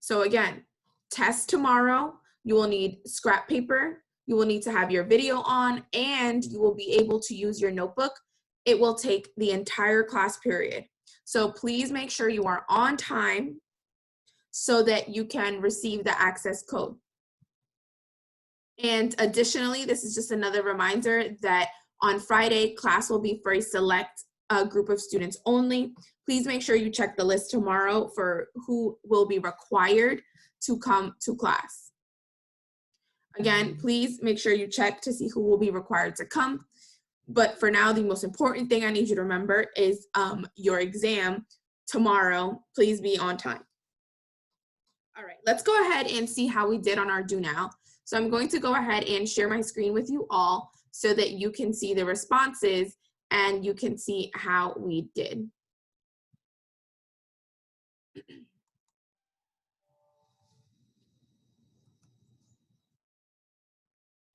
So again, test tomorrow, you will need scrap paper, you will need to have your video on, and you will be able to use your notebook. It will take the entire class period. So please make sure you are on time so that you can receive the access code. And additionally, this is just another reminder that on Friday, class will be for a select group of students only. Please make sure you check the list tomorrow for who will be required to come to class. Again, please make sure you check to see who will be required to come. But for now, the most important thing I need you to remember is your exam tomorrow. Please be on time. All right, let's go ahead and see how we did on our Do Now. So I'm going to go ahead and share my screen with you all so that you can see the responses and you can see how we did.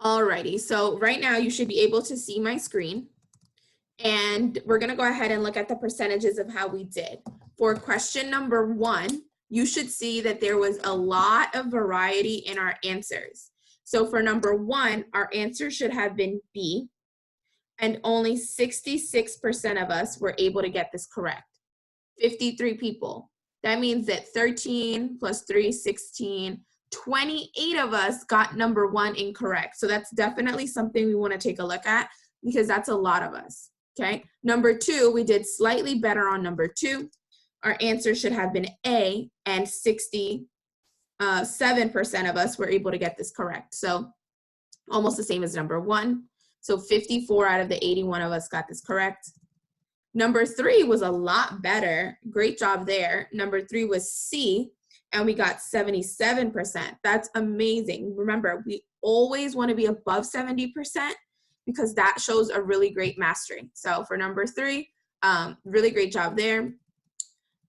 Alrighty, so right now you should be able to see my screen. And we're gonna go ahead and look at the percentages of how we did. For question number 1, you should see that there was a lot of variety in our answers. So for number 1, our answer should have been B, and only 66% of us were able to get this correct. 53 people. That means that 13 plus 3, 16, 28 of us got number 1 incorrect. So that's definitely something we want to take a look at because that's a lot of us. Okay. Number 2, we did slightly better on number 2. Our answer should have been A, and 67% of us were able to get this correct. So almost the same as number 1. So 54 out of the 81 of us got this correct. Number 3 was a lot better. Great job there. Number 3 was C, and we got 77%. That's amazing. Remember, we always want to be above 70% because that shows a really great mastery. So for number 3, really great job there.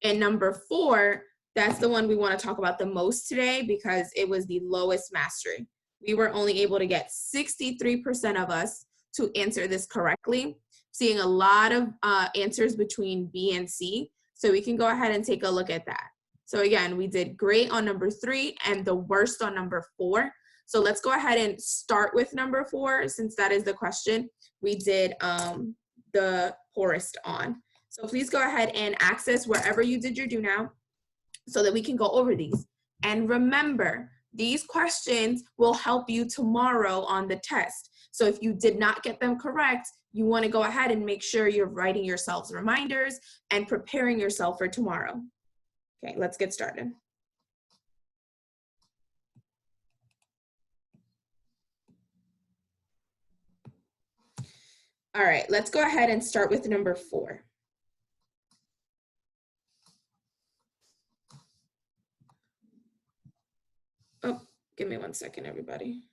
And number 4, that's the one we want to talk about the most today because it was the lowest mastery. We were only able to get 63% of us to answer this correctly, seeing a lot of answers between B and C. So we can go ahead and take a look at that. So again, we did great on number 3 and the worst on number 4. So let's go ahead and start with number 4 since that is the question we did the poorest on. So please go ahead and access wherever you did your Do Now so that we can go over these. And remember, these questions will help you tomorrow on the test. So if you did not get them correct, you want to go ahead and make sure you're writing yourselves reminders and preparing yourself for tomorrow. Okay, let's get started. All right, let's go ahead and start with number 4. Oh, give me 1 second, everybody.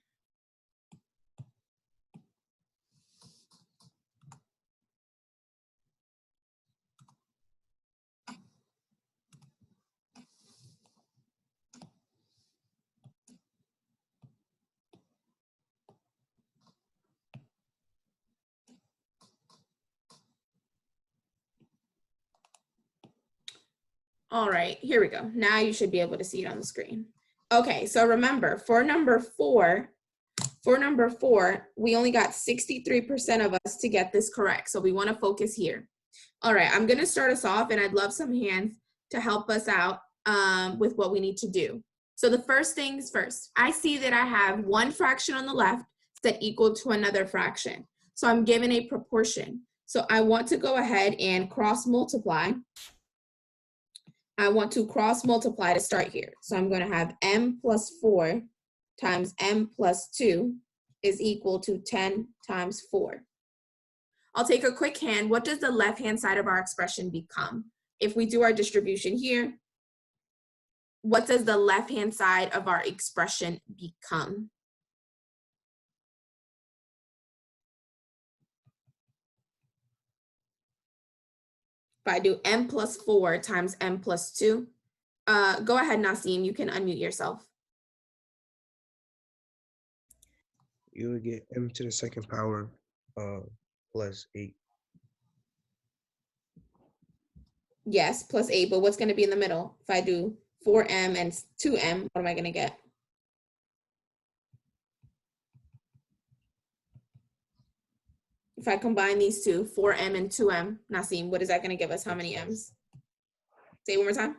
All right, here we go. Now you should be able to see it on the screen. Okay, so remember, for number 4, we only got 63% of us to get this correct. So we want to focus here. All right, I'm going to start us off, and I'd love some hands to help us out with what we need to do. So the first things first, I see that I have one fraction on the left set equal to another fraction. So I'm given a proportion. So I want to go ahead and cross multiply. I want to cross multiply to start here. So I'm going to have m plus 4 times m plus 2 is equal to 10 times 4. I'll take a quick hand. What does the left-hand side of our expression become? If we do our distribution here, what does the left-hand side of our expression become? If I do m plus 4 times m plus 2, go ahead, Nasim, you can unmute yourself. You would get m to the second power plus 8. Yes, plus 8, but what's going to be in the middle? If I do 4m and 2m, what am I going to get? If I combine these two, 4m and 2m, Nasim, what is that going to give us? How many 6m. m's? Say it one more time.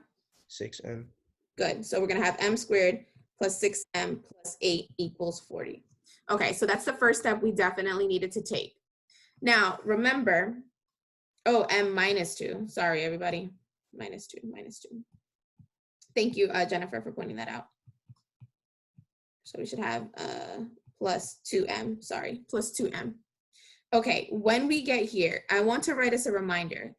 6m. Good. So we're going to have m squared plus 6m plus 8 equals 40. Okay, so that's the first step we definitely needed to take. Now, remember, oh, m minus 2. Sorry, everybody. Minus 2, minus 2. Thank you, Jennifer, for pointing that out. So we should have plus 2m, sorry, plus 2m. Okay, when we get here, I want to write us a reminder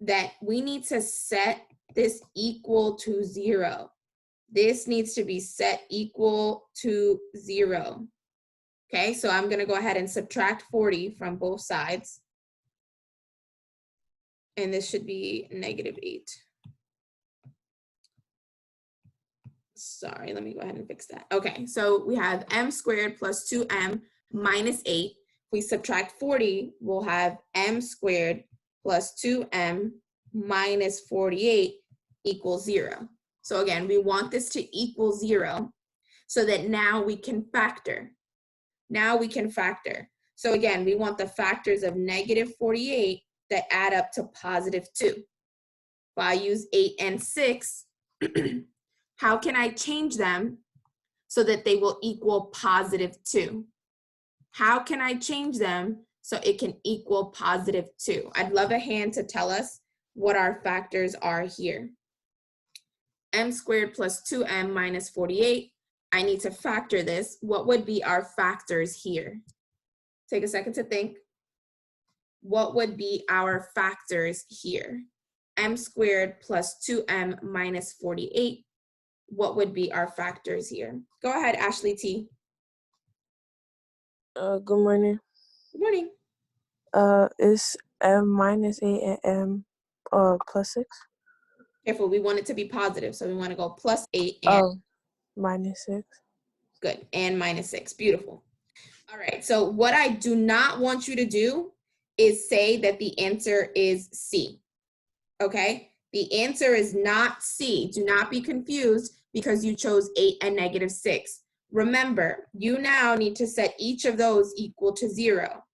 that we need to set this equal to 0. This needs to be set equal to 0. Okay, so I'm going to go ahead and subtract 40 from both sides. And this should be -8. Sorry, let me go ahead and fix that. Okay, so we have m squared plus 2m minus 8. If we subtract 40, we'll have m squared plus 2m minus 48 equals 0. So again, we want this to equal 0 so that now we can factor. Now we can factor. So again, we want the factors of -48 that add up to +2. If I use 8 and 6, how can I change them so that they will equal +2? How can I change them so it can equal +2? I'd love a hand to tell us what our factors are here. M squared plus 2m minus 48. I need to factor this. What would be our factors here? Take a second to think. What would be our factors here? M squared plus 2m minus 48. What would be our factors here? Go ahead, Ashley T. Good morning. Good morning. It's m minus 8 and m plus 6. Careful, we want it to be positive, so we want to go plus 8 and minus 6. good, and minus 6. Beautiful. All right, so what I do not want you to do is say that the answer is C. Okay? The answer is not C. Do not be confused because you chose 8 and -6. Remember, you now need to set each of those equal to 0.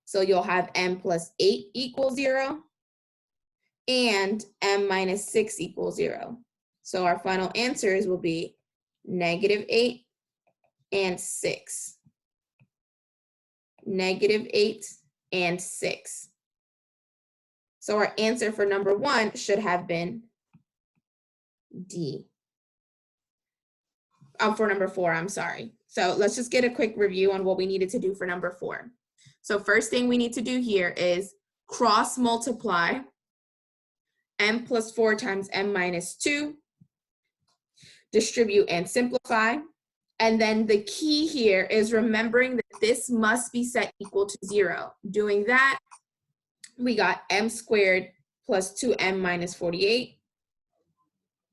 So you'll have m plus 8 equals 0 and m minus 6 equals 0. So our final answers will be -8 and 6. -8 and 6. So our answer for number 1 should have been D. For number 4, I'm sorry. So let's just get a quick review on what we needed to do for number 4. So first thing we need to do here is cross multiply m plus 4 times m minus 2, distribute and simplify. And then the key here is remembering that this must be set equal to 0. Doing that, we got m squared plus 2m minus 48,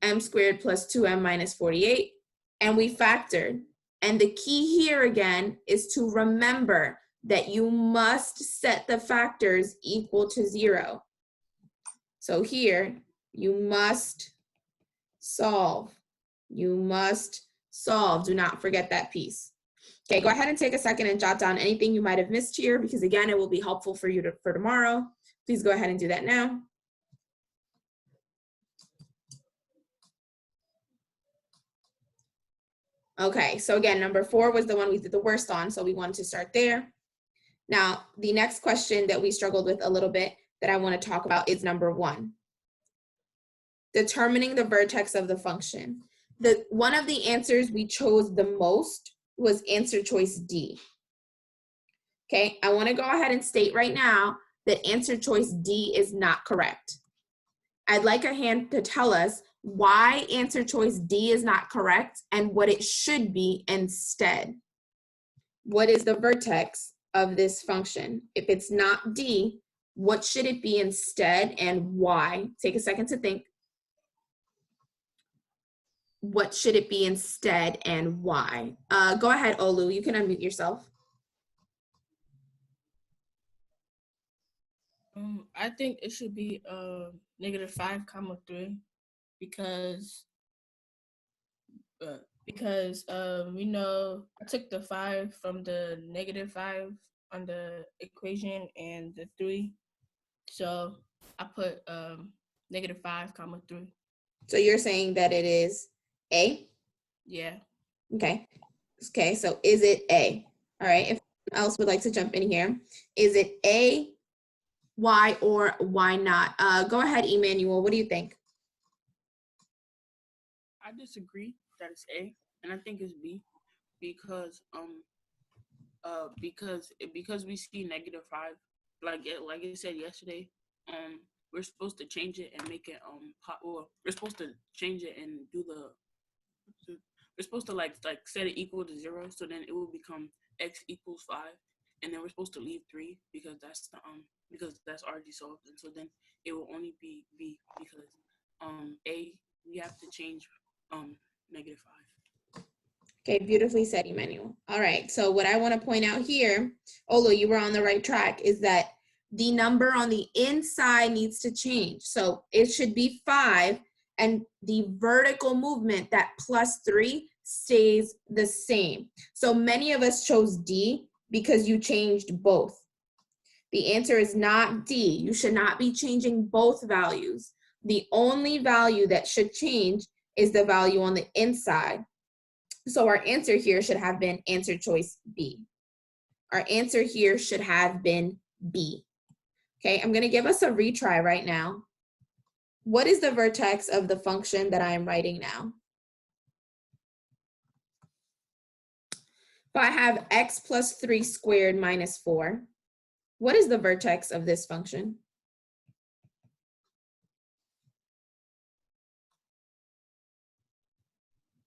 m squared plus 2m minus 48, and we factored. And the key here again is to remember that you must set the factors equal to 0. So here, you must solve. You must solve. Do not forget that piece. Okay, go ahead and take a second and jot down anything you might have missed here because again, it will be helpful for you for tomorrow. Please go ahead and do that now. Okay, so again, number 4 was the one we did the worst on, so we wanted to start there. Now, the next question that we struggled with a little bit that I want to talk about is number 1. Determining the vertex of the function. One of the answers we chose the most was answer choice D. Okay, I want to go ahead and state right now that answer choice D is not correct. I'd like a hand to tell us why answer choice D is not correct and what it should be instead. What is the vertex of this function? If it's not D, what should it be instead and why? Take a second to think. What should it be instead and why? Go ahead, Olu, you can unmute yourself. I think it should be -5, 3. because we know I took the 5 from the -5 on the equation and the 3, so I put -5 comma 3. So you're saying that it is A? Yeah. Okay. Okay, so is it A? All right, if anyone else would like to jump in here, is it A, why, or why not? Go ahead, Emmanuel, what do you think? I disagree that it's A, and I think it's B because because we see -5, like it said yesterday, we're supposed to change it and make it we're supposed to change it and do we're supposed to like set it equal to 0, so then it will become x equals 5, and then we're supposed to leave 3 because that's already solved, and so then it will only be B because A, we have to change -5. Okay, beautifully said, Emmanuel. All right, so what I want to point out here, Olo, you were on the right track, is that the number on the inside needs to change. So it should be 5, and the vertical movement, that +3, stays the same. So many of us chose D because you changed both. The answer is not D. You should not be changing both values. The only value that should change is the value on the inside. So our answer here should have been answer choice B. Our answer here should have been B. Okay, I'm going to give us a retry right now. What is the vertex of the function that I am writing now? If I have x plus 3 squared minus 4, what is the vertex of this function?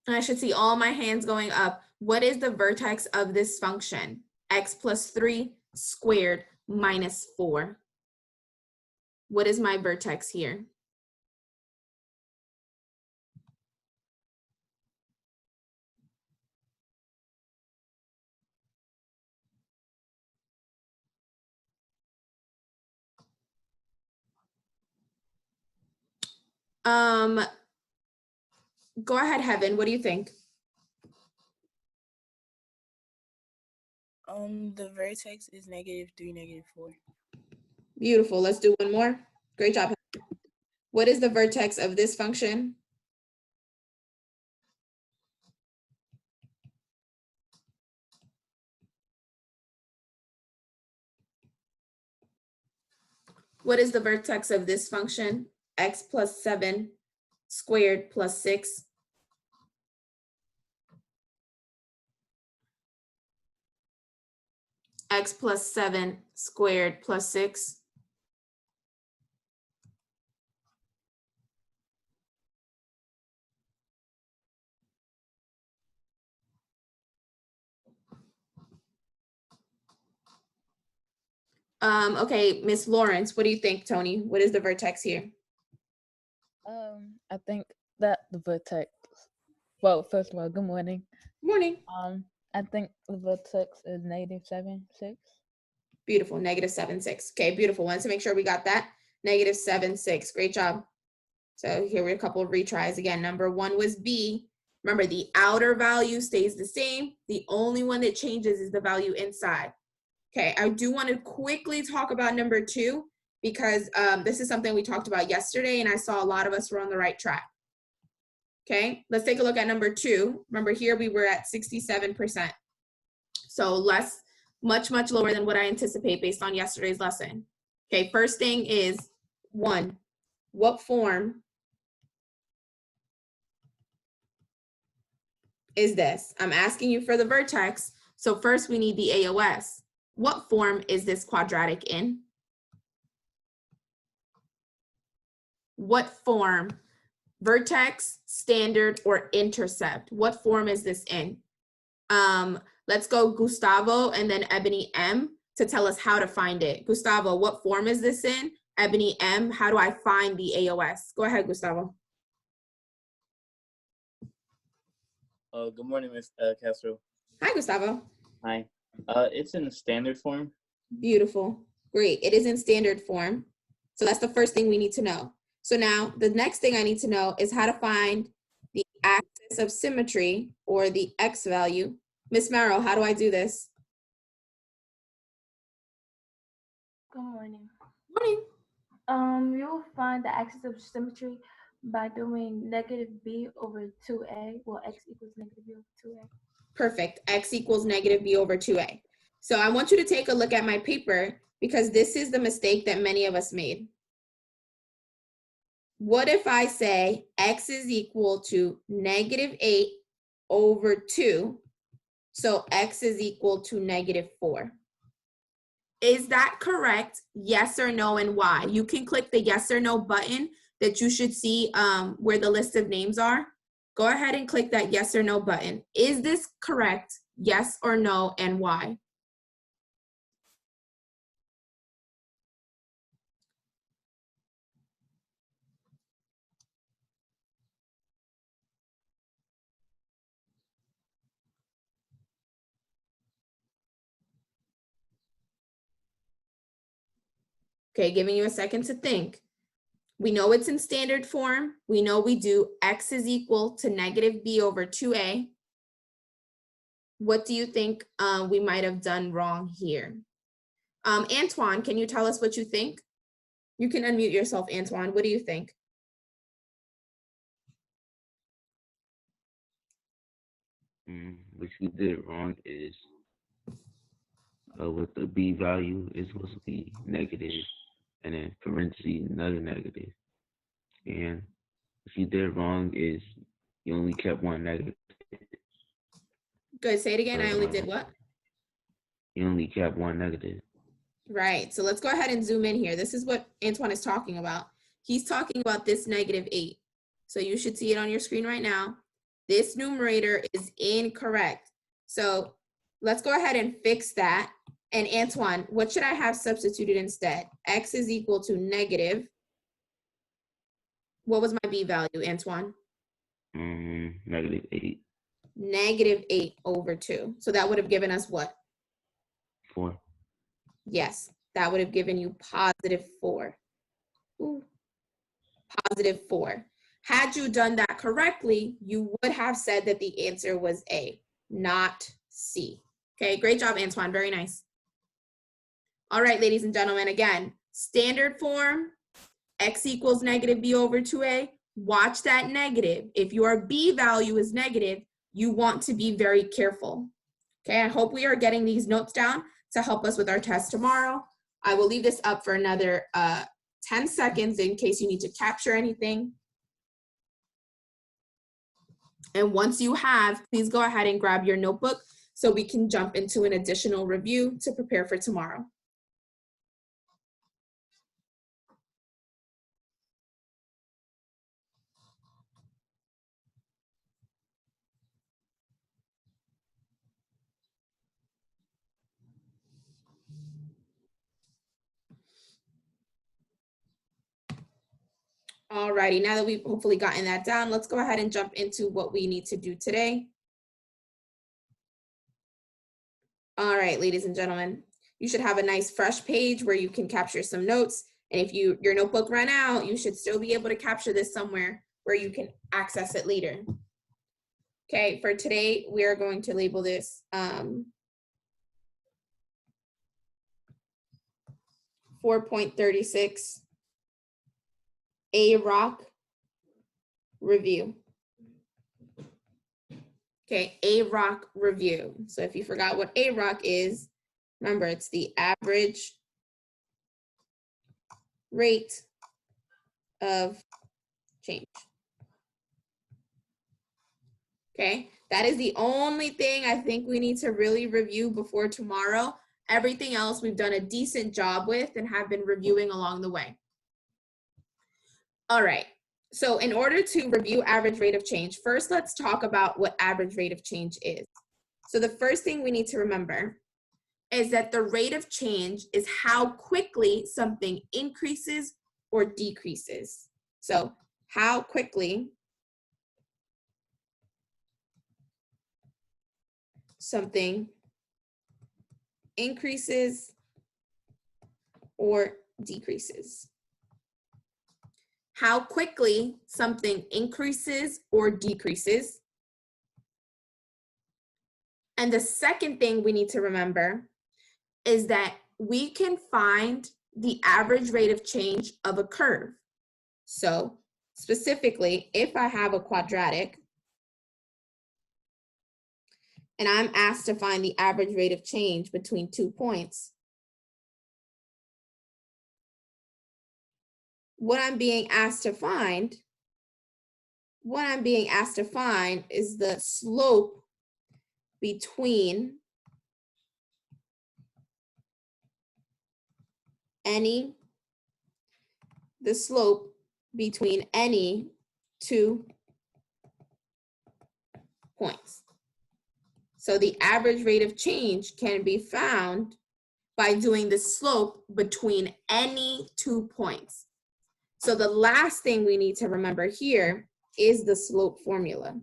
I should see all my hands going up. What is the vertex of this function? X plus 3 squared minus 4. What is my vertex here? Go ahead, Heaven. What do you think? The vertex is -3, -4. Beautiful. Let's do one more. Great job. What is the vertex of this function? What is the vertex of this function? X plus 7 squared plus 6. X plus 7 squared plus 6. Okay, Miss Lawrence, what do you think, Tony? What is the vertex here? I think that the vertex. Well, first of all, good morning. Morning. I think the vertex is -7, 6. Beautiful, -7, 6. Okay, beautiful. Wanted to make sure we got that. -7, 6. Great job. So here were a couple of retries again. Number 1 was B. Remember, the outer value stays the same. The only one that changes is the value inside. Okay, I do want to quickly talk about number 2 because this is something we talked about yesterday and I saw a lot of us were on the right track. Okay, let's take a look at number 2. Remember here we were at 67%. So much lower than what I anticipate based on yesterday's lesson. Okay, first thing is 1, what form is this? I'm asking you for the vertex. So first we need the AOS. What form is this quadratic in? What form? Vertex, standard, or intercept? What form is this in? Let's go Gustavo and then Ebony M to tell us how to find it. Gustavo, what form is this in? Ebony M, how do I find the AOS? Go ahead, Gustavo. Good morning, Ms. Castro. Hi, Gustavo. Hi. It's in the standard form. Beautiful. Great. It is in standard form. So that's the first thing we need to know. So now the next thing I need to know is how to find the axis of symmetry or the X value. Miss Merrill, how do I do this? Good morning. Morning. You will find the axis of symmetry by doing negative b over 2a. Well, x equals negative b over 2a. Perfect. X equals negative b over 2a. So I want you to take a look at my paper because this is the mistake that many of us made. What if I say x is equal to negative 8 over 2, so x is equal to negative 4? Is that correct? Yes or no, and why? You can click the yes or no button that you should see where the list of names are. Go ahead and click that yes or no button. Is this correct? Yes or no, and why? Okay, giving you a second to think. We know it's in standard form. We know we do x is equal to negative b over 2a. What do you think we might have done wrong here? Antoine, can you tell us what you think? You can unmute yourself, Antoine. What do you think? What you did wrong is with the b value is supposed to be negative, and then parentheses another negative. And what you did wrong is you only kept one negative. Good, say it again. I only did what? You only kept one negative. Right, so let's go ahead and zoom in here. This is what Antoine is talking about. He's talking about this negative 8. So you should see it on your screen right now. This numerator is incorrect. So let's go ahead and fix that. And Antoine, what should I have substituted instead? X is equal to negative. What was my b value, Antoine? Negative 8. Negative 8 over 2. So that would have given us what? 4. Yes, that would have given you positive 4. Ooh, positive 4. Had you done that correctly, you would have said that the answer was A, not C. Okay, great job, Antoine. Very nice. All right, ladies and gentlemen, again, standard form, x equals negative b over 2a. Watch that negative. If your b value is negative, you want to be very careful. Okay, I hope we are getting these notes down to help us with our test tomorrow. I will leave this up for another 10 seconds in case you need to capture anything. And once you have, please go ahead and grab your notebook so we can jump into an additional review to prepare for tomorrow. Alrighty, now that we've hopefully gotten that down, let's go ahead and jump into what we need to do today. All right, ladies and gentlemen, you should have a nice fresh page where you can capture some notes. And if your notebook ran out, you should still be able to capture this somewhere where you can access it later. Okay, for today, we are going to label this 4.36 AROC review. Okay, AROC review. So if you forgot what AROC is, remember it's the average rate of change. Okay, that is the only thing I think we need to really review before tomorrow. Everything else we've done a decent job with and have been reviewing along the way. All right, so in order to review average rate of change, first let's talk about what average rate of change is. So the first thing we need to remember is that the rate of change is how quickly something increases or decreases. So how quickly something increases or decreases. how quickly something increases or decreases. And the second thing we need to remember is that we can find the average rate of change of a curve. So specifically, if I have a quadratic and I'm asked to find the average rate of change between 2 points, what I'm being asked to find is the slope between any 2 points. So the average rate of change can be found by doing the slope between any 2 points. So the last thing we need to remember here is the slope formula.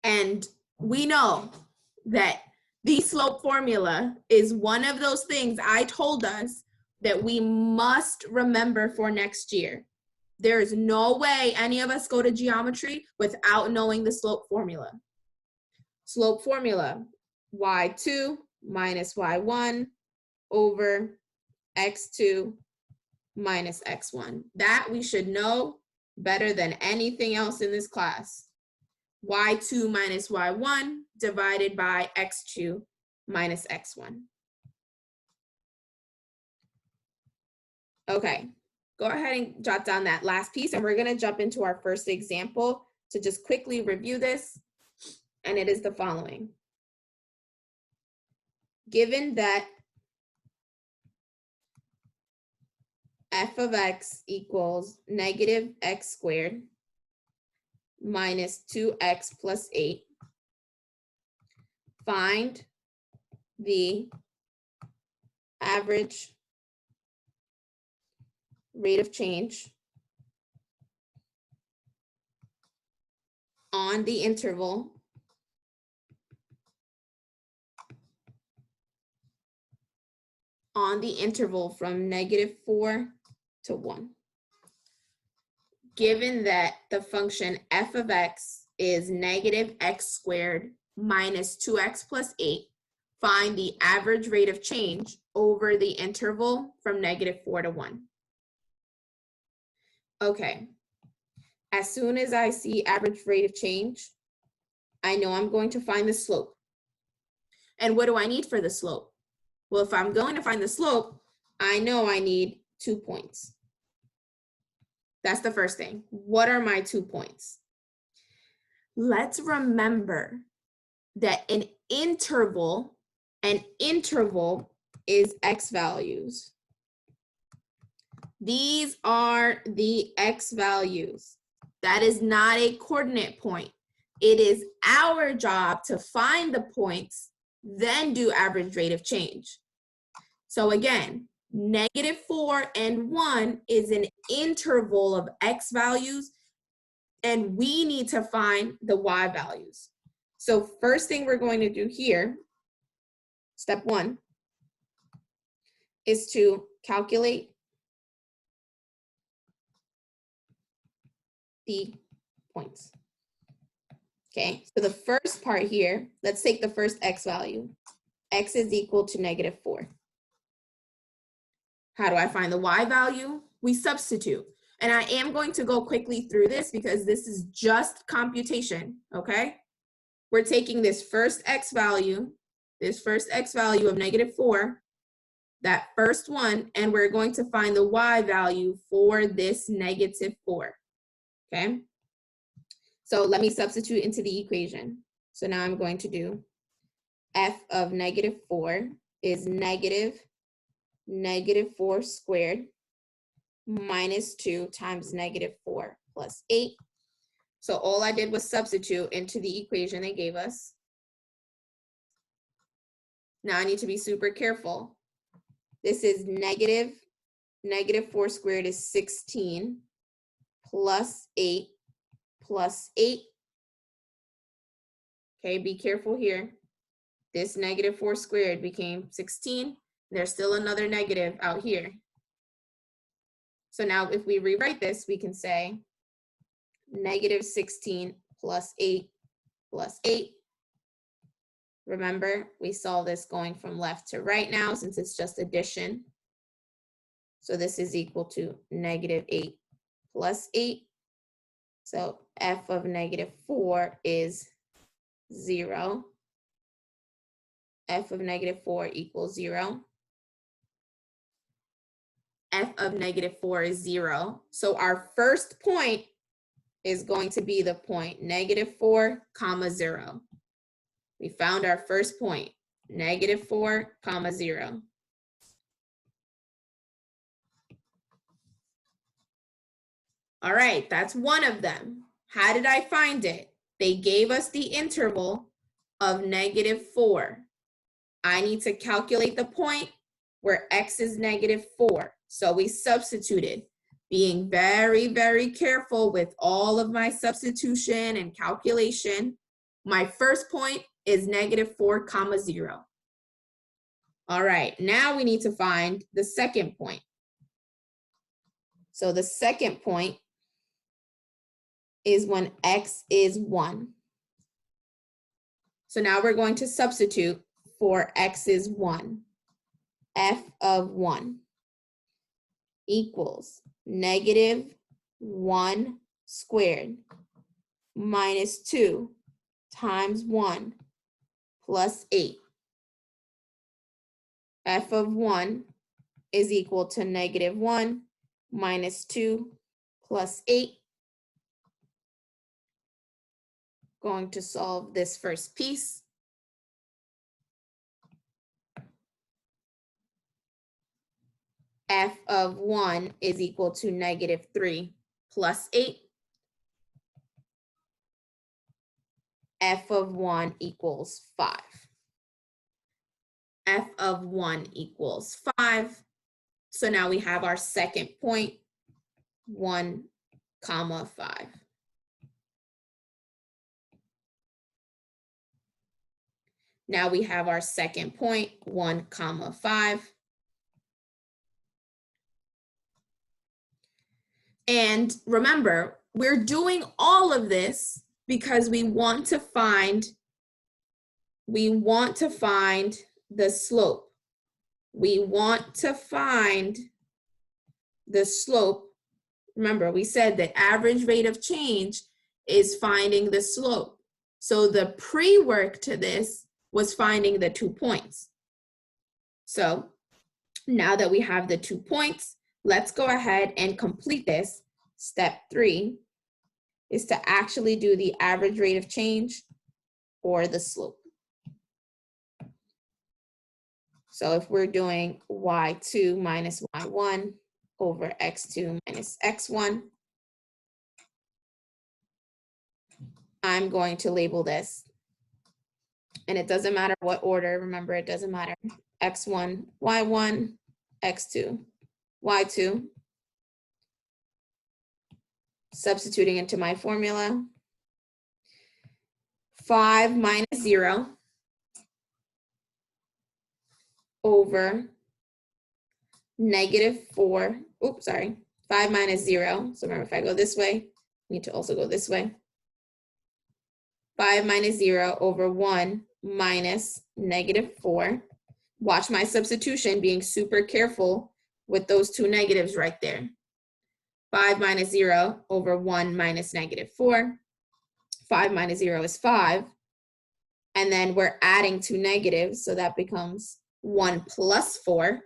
And we know that the slope formula is one of those things I told us that we must remember for next year. There is no way any of us go to geometry without knowing the slope formula. Slope formula, y2 minus y1 over x2 minus x1. That we should know better than anything else in this class. Y2 minus y1 divided by x2 minus x1. Okay, go ahead and jot down that last piece, and we're going to jump into our first example to just quickly review this, and it is the following. Given that f of x equals negative x squared minus 2x plus 8, find the average rate of change on the interval from -4 to 1. Given that the function f of x is negative x squared minus 2x plus 8, find the average rate of change over the interval from -4 to 1. Okay, as soon as I see average rate of change, I know I'm going to find the slope. And what do I need for the slope? Well, if I'm going to find the slope, I know I need 2 points. That's the first thing. What are my 2 points? Let's remember that an interval is x values. These are the x values. That is not a coordinate point. It is our job to find the points, then do average rate of change. So again, -4 and 1 is an interval of x values, and we need to find the y values. So first thing we're going to do here, step 1, is to calculate the points. Okay, so the first part here, let's take the first x value. X is equal to -4. How do I find the y value? We substitute. And I am going to go quickly through this because this is just computation, okay? We're taking this first x value of -4, that first one, and we're going to find the y value for this -4, okay? So let me substitute into the equation. So now I'm going to do f of -4 is -4 squared minus 2 times -4 plus 8. So all I did was substitute into the equation they gave us. Now I need to be super careful. This is -4 squared is 16 plus 8 plus 8. Okay, be careful here. This -4 squared became 16. There's still another negative out here. So now if we rewrite this, we can say negative 16 plus 8 plus 8. Remember, we saw this going from left to right now since it's just addition. So this is equal to negative 8 plus 8. So f of negative 4 is 0. F of negative 4 equals 0. F of negative 4 is 0. So our first point is going to be the point negative 4, comma 0. We found our first point, negative 4, comma 0. All right, that's one of them. How did I find it? They gave us the interval of negative 4. I need to calculate the point where x is negative 4. So we substituted, being very, very careful with all of my substitution and calculation. My first point is negative 4, comma 0. All right, now we need to find the second point. So the second point is when x is 1. So now we're going to substitute for x is 1. F of 1 equals negative 1 squared minus 2 times 1 plus 8. F of 1 is equal to negative 1 minus 2 plus 8. Going to solve this first piece. F of 1 is equal to negative 3 plus 8. F of 1 equals 5. F of 1 equals 5. So now we have our second point, 1, comma 5. Now we have our second point, 1, comma 5. And remember, we're doing all of this because we want to find the slope. We want to find the slope. Remember, we said that average rate of change is finding the slope. So the pre-work to this was finding the 2 points. So now that we have the 2 points, let's go ahead and complete this. Step 3 is to actually do the average rate of change or the slope. So if we're doing y2 minus y1 over x2 minus x1, I'm going to label this. And it doesn't matter what order, remember, it doesn't matter. x1, y1, x2, y2. Substituting into my formula. 5 minus 0 over negative 4. Oops, sorry. 5 minus 0. So remember, if I go this way, I need to also go this way. 5 minus 0 over 1 minus negative 4. Watch my substitution, being super careful with those two negatives right there. 5 minus 0 over 1 minus negative 4. 5 minus 0 is 5. And then we're adding two negatives, so that becomes 1 plus 4.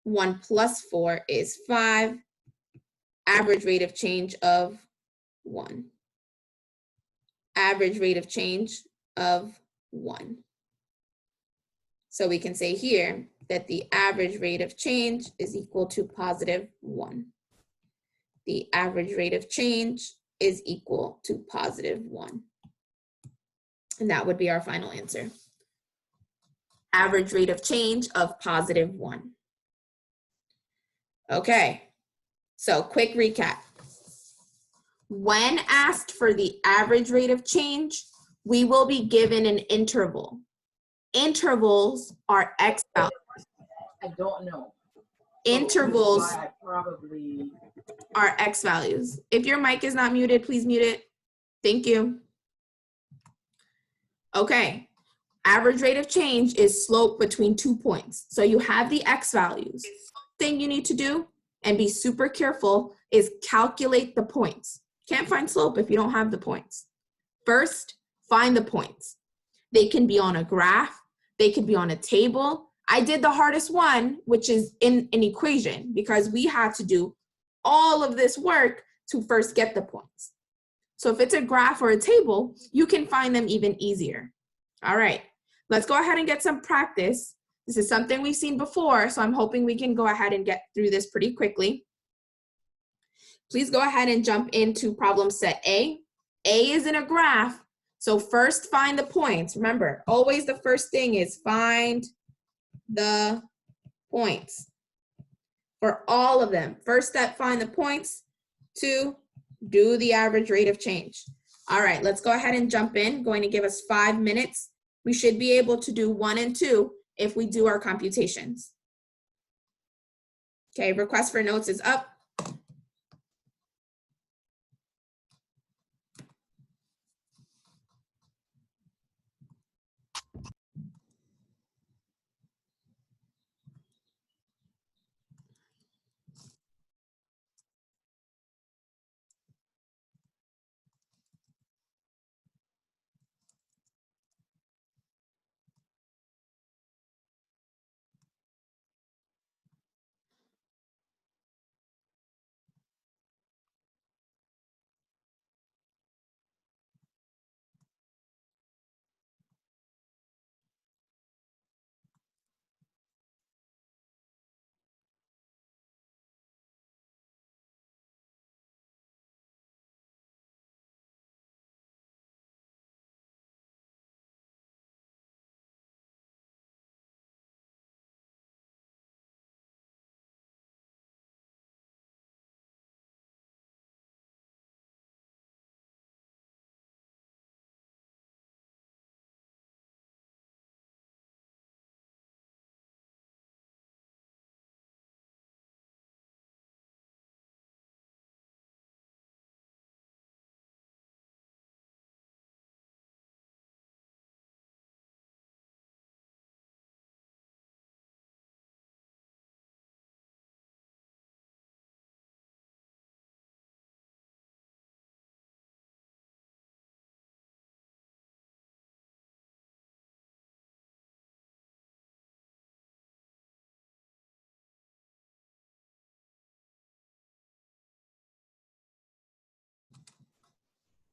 1 plus 4 is 5. Average rate of change of 1. Average rate of change of 1. So we can say here that the average rate of change is equal to positive 1. The average rate of change is equal to positive 1. And that would be our final answer. Average rate of change of positive 1. Okay, so quick recap. When asked for the average rate of change, we will be given an interval. Intervals are x values. I don't know. Intervals I probably. are X values. If your mic is not muted, please mute it. Thank you. Okay. Average rate of change is slope between 2 points. So you have the X values. Thing you need to do, and be super careful, is calculate the points. Can't find slope if you don't have the points. First, find the points. They can be on a graph. They could be on a table. I did the hardest one, which is in an equation, because we had to do all of this work to first get the points. So if it's a graph or a table, you can find them even easier. All right, let's go ahead and get some practice. This is something we've seen before, so I'm hoping we can go ahead and get through this pretty quickly. Please go ahead and jump into problem set A. A is in a graph, so first find the points. Remember, always the first thing is find the points for all of them. First step, find the points. 2, do the average rate of change. All right, let's go ahead and jump in. Going to give us 5 minutes. We should be able to do 1 and 2 if we do our computations. Okay, request for notes is up.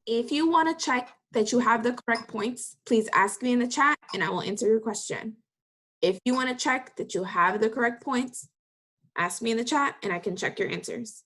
If you want to check that you have the correct points, please ask me in the chat and I will answer your question. If you want to check that you have the correct points, ask me in the chat and I can check your answers.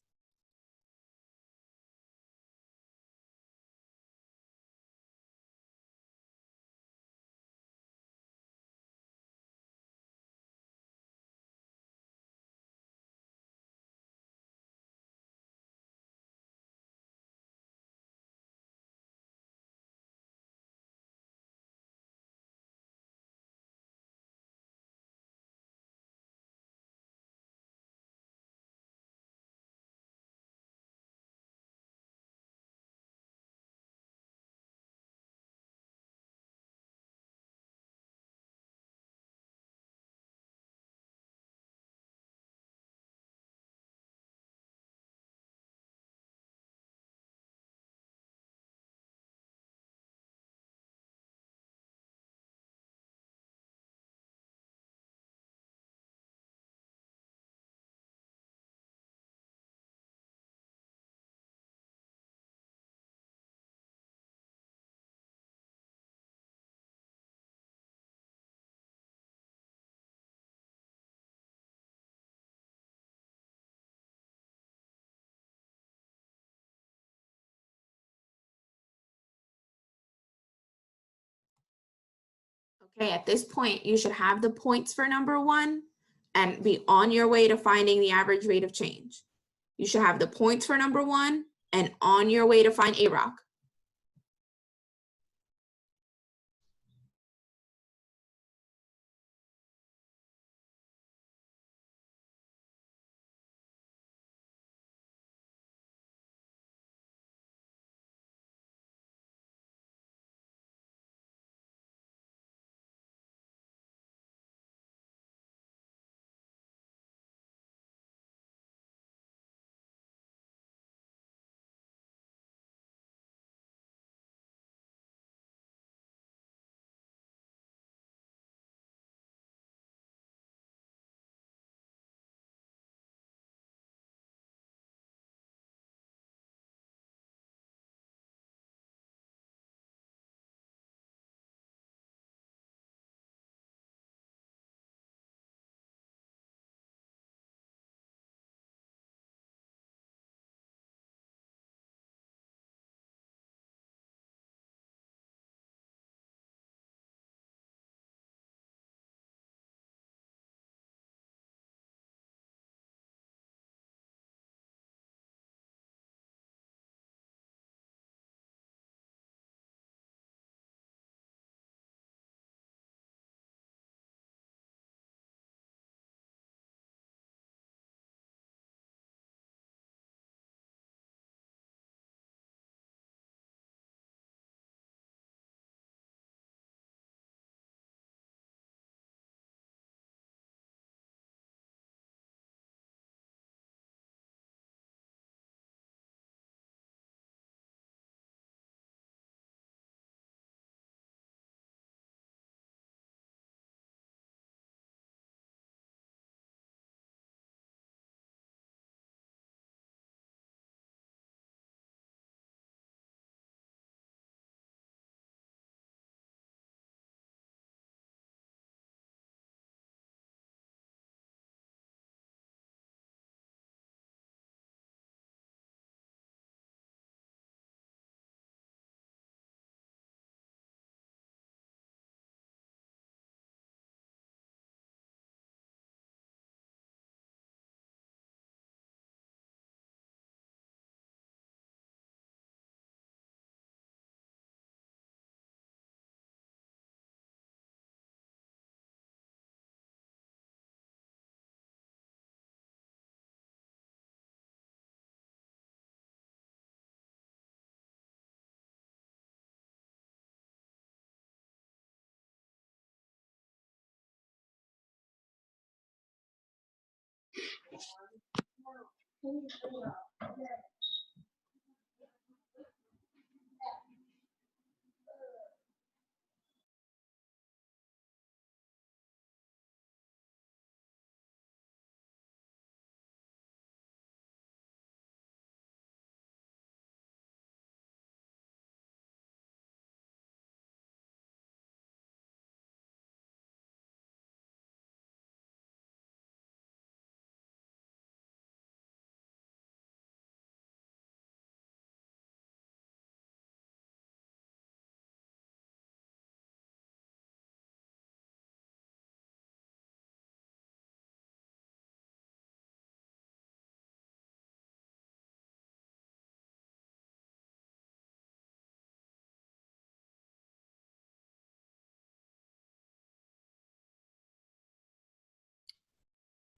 Okay, at this point, you should have the points for number 1 and be on your way to finding the average rate of change. You should have the points for number 1 and on your way to find AROC.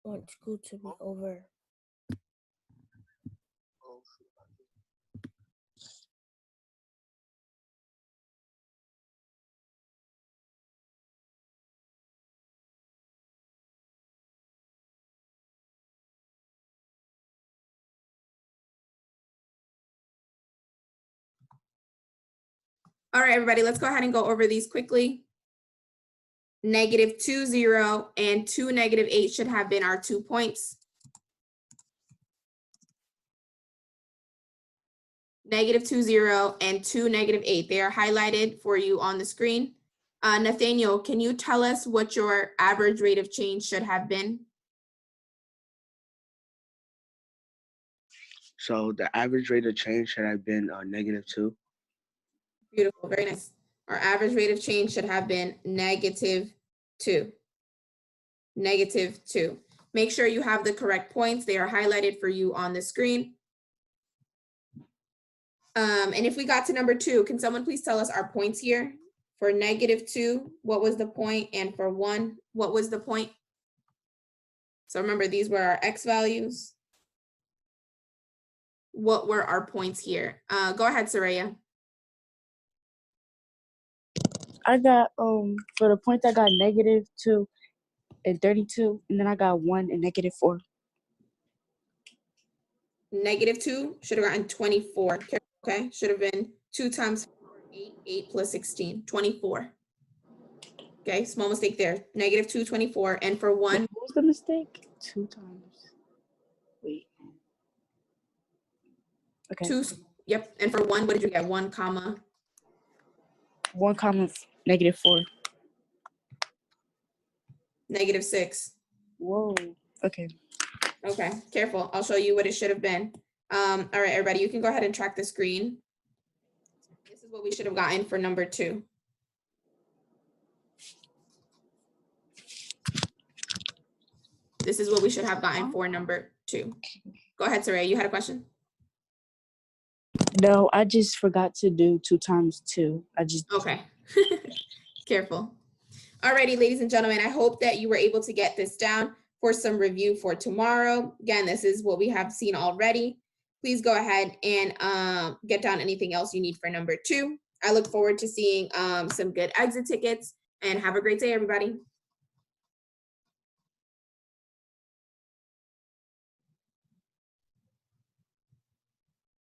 Want school to be over. All right, everybody, let's go ahead and go over these quickly. -2, 0, and 2, -8 should have been our 2 points. -2, 0, and 2, -8. They are highlighted for you on the screen. Nathaniel, can you tell us what your average rate of change should have been? So the average rate of change should have been -2. Beautiful, very nice. Our average rate of change should have been -2. -2. Make sure you have the correct points. They are highlighted for you on the screen. And if we got to number 2, can someone please tell us our points here? For -2, what was the point? And for 1, what was the point? So remember, these were our X values. What were our points here? Go ahead, Saraya. I got for the point I got -2 and 32, and then I got 1 and -4. -2 should have gotten 24. Okay, should have been 2 times 4, 8, 8 plus 16, 24. Okay, small mistake there. -2, 24, and for 1, What was the mistake? 2 times. Wait. Okay. 2. Yep, and for 1, what did you get? 1 comma 1 comma -4. -6. Whoa. Okay. Okay, careful. I'll show you what it should have been. All right, everybody, you can go ahead and track the screen. This is what we should have gotten for number 2. This is what we should have gotten for number 2. Go ahead, Saraya, you had a question? No, I just forgot to do 2 times 2. Okay. Careful. Alrighty, ladies and gentlemen, I hope that you were able to get this down for some review for tomorrow. Again, this is what we have seen already. Please go ahead and get down anything else you need for number 2. I look forward to seeing some good exit tickets, and have a great day, everybody.